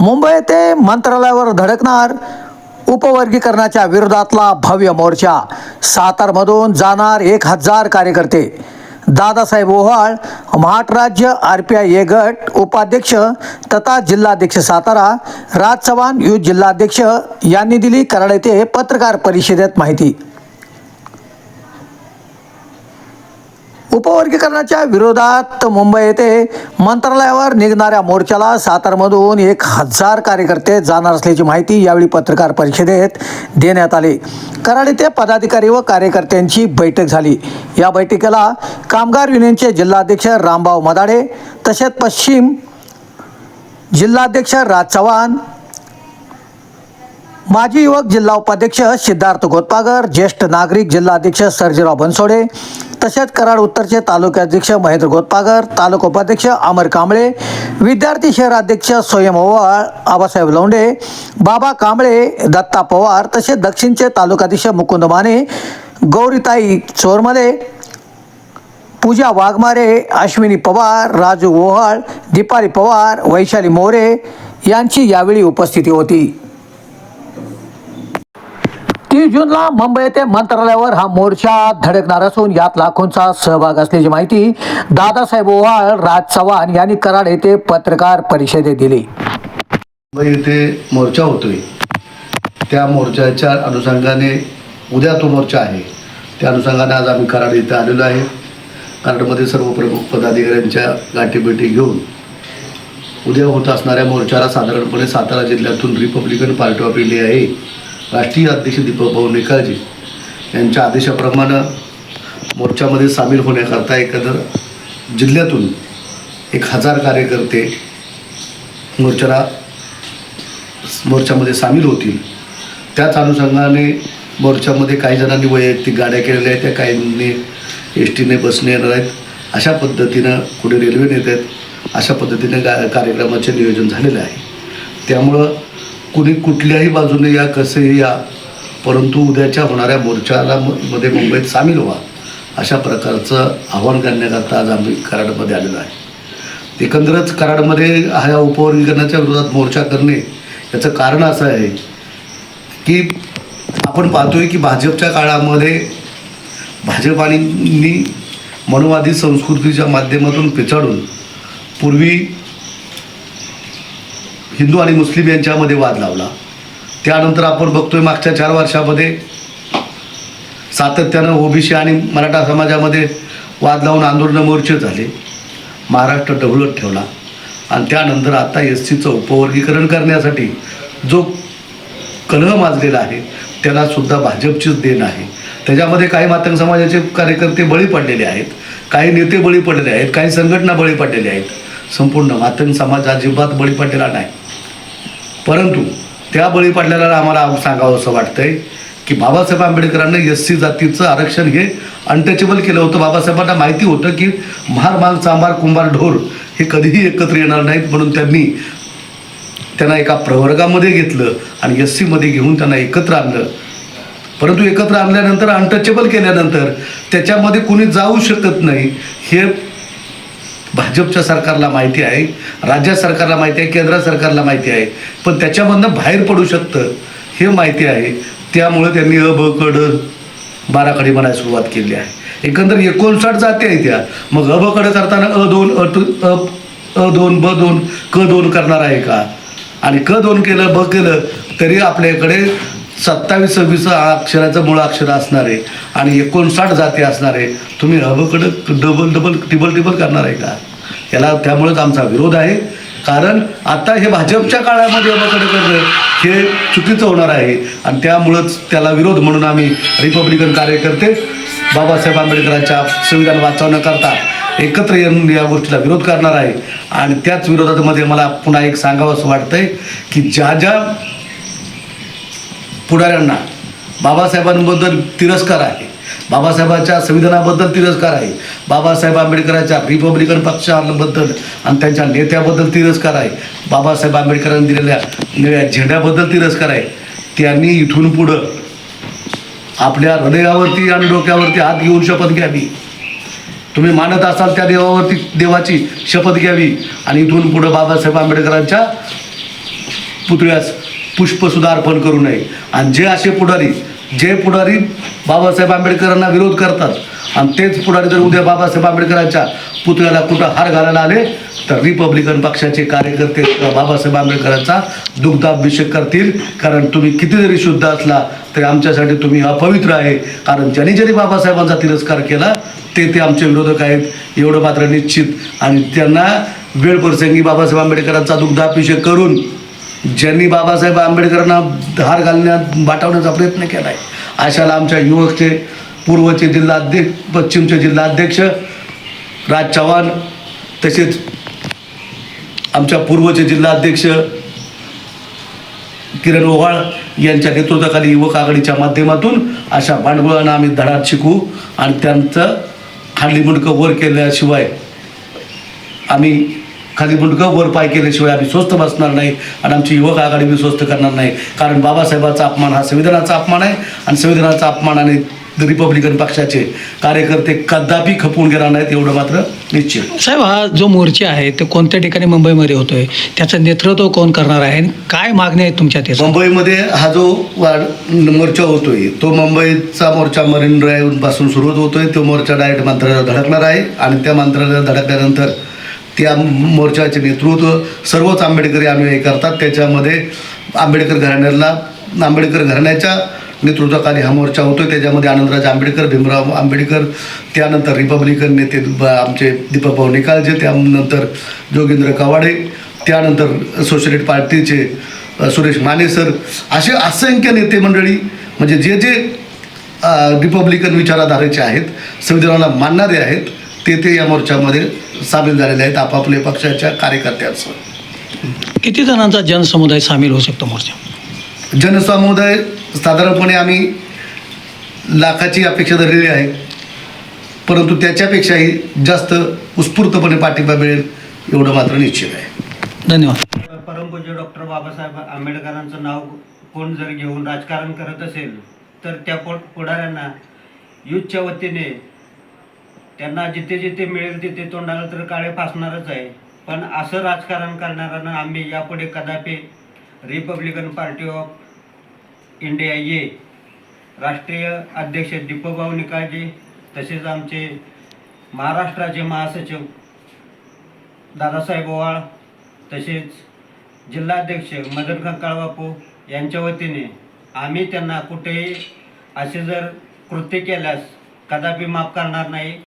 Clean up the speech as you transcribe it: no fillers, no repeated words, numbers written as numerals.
मुंबई ते मंत्रालयावर धडकणार उपवर्गीकरणाच्या विरोधातला भव्य मोर्चा. सातारमधून जाणार 1000 कार्यकर्ते. दादासाहेब ओव्हाळ महाराष्ट्र RPI ए गट उपाध्यक्ष तथा जिल्हाध्यक्ष सातारा, राज चव्हाण युथ जिल्हाध्यक्ष यांनी दिली कराड येथे पत्रकार परिषदेत माहिती. उपवर्गीकरणाच्या विरोधात मुंबई येथे मंत्रालयावर निघणाऱ्या मोर्चाला सातारमधून 1000 कार्यकर्ते जाणार असल्याची माहिती यावेळी पत्रकार परिषदेत देण्यात आली. कराड येथे पदाधिकारी व कार्यकर्त्यांची बैठक झाली. या बैठकीला कामगार युनियनचे जिल्हाध्यक्ष रामभाऊ मदाडे तसेच पश्चिम जिल्हाध्यक्ष राज चव्हाण, माजी युवक जिल्हा उपाध्यक्ष सिद्धार्थ गोतपागर, ज्येष्ठ नागरिक जिल्हाध्यक्ष सर्जेराव बनसोडे तसेच कराड उत्तरचे तालुकाध्यक्ष महेंद्र गोतपागर, तालुका उपाध्यक्ष अमर कांबळे, विद्यार्थी शहराध्यक्ष स्वयं ओव्हाळ, आबासाहेब लवंडे, बाबा कांबळे, दत्ता पवार तसेच दक्षिणचे तालुकाध्यक्ष मुकुंद माने, गौरीताई चोरमले, पूजा वाघमारे, अश्विनी पवार, राजू ओव्हाळ, दीपाली पवार, वैशाली मोरे यांची यावेळी उपस्थिती होती. 30 जूनला मुंबई येथे मंत्रालयावर हा मोर्चा धडकणार असून यात लाखोंचा सहभाग असल्याची माहिती दादासाहेब ओव्हाळ, राज चव्हाण यांनी कराड येथे पत्रकार परिषदेत दिली. मुंबई येथे मोर्चा होतोय, त्या मोर्चाच्या अनुषंगाने उद्या तो मोर्चा आहे. त्या अनुषंगाने आज आम्ही कराड येथे आलेलो आहे. कराडमध्ये सर्व प्रमुख पदाधिकाऱ्यांच्या गाठीभेटी घेऊन उद्या होत असणाऱ्या मोर्चाला साधारणपणे सातारा जिल्ह्यातून रिपब्लिकन पार्टी ऑफ इंडिया हे राष्ट्रीय अध्यक्ष दीपक भाऊ निकाळजे यांच्या आदेशाप्रमाणे मोर्चामध्ये सामील होण्याकरता एकंदर जिल्ह्यातून 1000 कार्यकर्ते मोर्चामध्ये सामील होतील. त्याच अनुषंगाने मोर्चामध्ये काही जणांनी वैयक्तिक गाड्या केलेल्या आहेत, त्या काहींनी STने बसने येणार आहेत. अशा पद्धतीनं पुढे रेल्वेने येत आहेत. अशा पद्धतीने कार्यक्रमाचे नियोजन झालेलं आहे. त्यामुळं कुणी कुठल्याही बाजूने या कसेही या, परंतु उद्याच्या होणाऱ्या मोर्चाला मध्ये मुंबईत सामील व्हा अशा प्रकारचं आव्हान करण्याकरता आज आम्ही कराडमध्ये आलेलो आहे. एकंदरच कराडमध्ये ह्या उपवर्गीकरणाच्या विरोधात मोर्चा करणे याचं कारण असं आहे की आपण पाहतोय की भाजपच्या काळामध्ये भाजपांनी मनोवादी संस्कृतीच्या माध्यमातून पिछाडून पूर्वी हिंदू आणि मुस्लिम यांच्यामध्ये वाद लावला. त्यानंतर आपण बघतोय मागच्या 4 वर्षामध्ये सातत्यानं OBC आणि मराठा समाजामध्ये वाद लावून आंदोलन मोर्चे झाले. महाराष्ट्र ढवळत ठेवला आणि त्यानंतर आता SCचं उपवर्गीकरण करण्यासाठी जो कलह माजलेला आहे त्याला सुद्धा भाजपचीच देण आहे. त्याच्यामध्ये काही मातंग समाजाचे कार्यकर्ते बळी पडलेले आहेत, काही नेते बळी पडलेले आहेत, काही संघटना बळी पडलेले आहेत. संपूर्ण मातंग समाज अजिबात बळी पडलेला नाही. परंतु त्या बळी पडलेल्याला आम्हाला सांगावं असं वाटतंय की बाबासाहेब आंबेडकरांनी SC जातीचं आरक्षण हे अनटचेबल केलं होतं. बाबासाहेबांना माहिती होतं की महार, मांग, चांभार, कुंभार, ढोर हे कधीही एकत्र येणार नाहीत, म्हणून त्यांना एका प्रवर्गामध्ये घेतलं आणि SCमध्ये घेऊन त्यांना एकत्र आणलं. परंतु एकत्र आणल्यानंतर अनटचेबल केल्यानंतर त्याच्यामध्ये कुणी जाऊ शकत नाही हे भाजपच्या सरकारला माहिती आहे, राज्य सरकारला माहिती आहे, केंद्र सरकारला माहिती आहे. पण त्याच्यामधनं बाहेर पडू शकतं हे माहिती आहे. त्यामुळे त्यांनी ब-क-ड 12 कडे म्हणायला सुरुवात केली आहे. एकंदर 59 जाती आहेत त्या. मग ब-क-ड करताना अ2, अ2, ब2, क2 करणार आहे का? आणि क2 केलं, ब केलं तरी आपल्याकडे 27-26 अक्षराचं मूळ अक्षर असणारे आणि 59 जाती असणारे तुम्ही अबकडं टिबल करणार आहे का? याला त्यामुळेच आमचा विरोध आहे. कारण आता हे भाजपच्या काळामध्ये अबकडं करणं हे चुकीचं होणार आहे आणि त्यामुळंच त्याला विरोध म्हणून आम्ही रिपब्लिकन कार्यकर्ते बाबासाहेब आंबेडकरांच्या संविधान वाचवण्याकरता एकत्र येऊन या गोष्टीला विरोध करणार आहे. आणि त्याच विरोधामध्ये मला पुन्हा एक सांगावं असं वाटतंय की ज्या पुढाऱ्यांना बाबासाहेबांबद्दल तिरस्कार आहे, बाबासाहेबांच्या संविधानाबद्दल तिरस्कार आहे, बाबासाहेब आंबेडकरांच्या रिपब्लिकन पक्षाबद्दल आणि त्यांच्या नेत्याबद्दल तिरस्कार आहे, बाबासाहेब आंबेडकरांनी दिलेल्या निळ्या झेंड्याबद्दल तिरस्कार आहे, त्यांनी इथून पुढं आपल्या हृदयावरती आणि डोक्यावरती हात घेऊन शपथ घ्यावी. तुम्ही मानत असाल त्या देवावरती देवाची शपथ घ्यावी आणि इथून पुढं बाबासाहेब आंबेडकरांच्या पुतळ्यास पुष्पसुद्धा अर्पण करू नये. आणि जे पुढारी बाबासाहेब आंबेडकरांना विरोध करतात आणि तेच पुढारी जर उद्या बाबासाहेब आंबेडकरांच्या पुतळ्याला कुठं हार घालायला आले तर रिपब्लिकन पक्षाचे कार्यकर्ते बाबासाहेब आंबेडकरांचा दुग्धाभिषेक करतील. कारण तुम्ही किती जरी शुद्ध असला तरी आमच्यासाठी तुम्ही अपवित्र आहे. कारण ज्यांनी बाबासाहेबांचा तिरस्कार केला ते आमचे विरोधक आहेत एवढं मात्र निश्चित. आणि त्यांना वेळप्रसंगी बाबासाहेब आंबेडकरांचा दुग्धाभिषेक करून ज्यांनी बाबासाहेब आंबेडकरांना हार वाटवण्याचा प्रयत्न केला आहे अशाला आमच्या युवकचे पूर्वचे जिल्हाध्यक्ष पश्चिमचे जिल्हाध्यक्ष राज चव्हाण तसेच आमच्या पूर्वचे जिल्हाध्यक्ष किरण ओव्हाळ यांच्या नेतृत्वाखाली युवक आघाडीच्या माध्यमातून अशा भांडवलांना आम्ही धडा शिकू आणि त्यांचं खाली मुंडकं वर केल्याशिवाय आम्ही वर पाय केल्याशिवाय आम्ही स्वस्थ बसणार नाही आणि आमची युवक आघाडी बी स्वस्थ करणार नाही. कारण बाबासाहेबांचा अपमान हा संविधानाचा अपमान आहे आणि संविधानाचा अपमानाने रिपब्लिकन पक्षाचे कार्यकर्ते कदापि खपून घेणार नाहीत एवढं मात्र निश्चित. साहेब, हा जो मोर्चा आहे तो कोणत्या ठिकाणी मुंबईमध्ये होतोय, त्याचं नेतृत्व कोण करणार आहे, काय मागणी आहे तुमच्या ते? मुंबईमध्ये हा जो मोर्चा होतोय तो मुंबईचा मोर्चा मरीन ड्राईव्ह सुरुवात होतोय. तो मोर्चा डायरेक्ट मंत्रालयात धडकणार आहे आणि त्या मंत्रालयात धडकल्यानंतर त्या मोर्चाचे नेतृत्व सर्वच आंबेडकरी अनुयायी करतात. त्याच्यामध्ये आंबेडकर घराण्याच्या नेतृत्वाखाली हा मोर्चा होतो. त्याच्यामध्ये आनंदराज आंबेडकर, भीमराव आंबेडकर, त्यानंतर रिपब्लिकन नेते आमचे दीपक भाऊ निकालजे, त्यानंतर जोगेंद्र कवाडे, त्यानंतर सोशलिस्ट पार्टीचे सुरेश माने सर, असे असंख्य नेते मंडळी म्हणजे जे रिपब्लिकन विचारधारेचे आहेत, संविधानाला मानणारे आहेत ते या मोर्चामध्ये सामील झालेले आहेत आपापल्या पक्षाच्या कार्यकर्त्यांसह. किती जणांचा जनसमुदाय सामील होऊ शकतो मोर्चा? जनसमुदाय साधारणपणे आम्ही लाखाची अपेक्षा धरलेली आहे, परंतु त्याच्यापेक्षाही जास्त उत्स्फूर्तपणे पाठिंबा मिळेल एवढं मात्र निश्चित आहे. धन्यवाद. परमपूज्य डॉक्टर बाबासाहेब आंबेडकरांचं नाव कोण जर घेऊन राजकारण करत असेल तर त्या पुढाऱ्यांना युथच्या वतीने त्यांना जिथे जिथे मिळेल तिथे तोंडाला तर काळे फासणारच आहे. पण असं राजकारण करणाऱ्यांना आम्ही यापुढे कदापि रिपब्लिकन पार्टी ऑफ इंडिया ये राष्ट्रीय अध्यक्ष दीपकभाऊ निकाळजे, तसेच आमचे महाराष्ट्राचे महासचिव दादासाहेब ओवाळ, तसेच जिल्हाध्यक्ष मदन कंकाळ बापू यांच्या वतीने आम्ही त्यांना कुठेही असे जर कृत्य केल्यास कदापि माफ करणार नाही.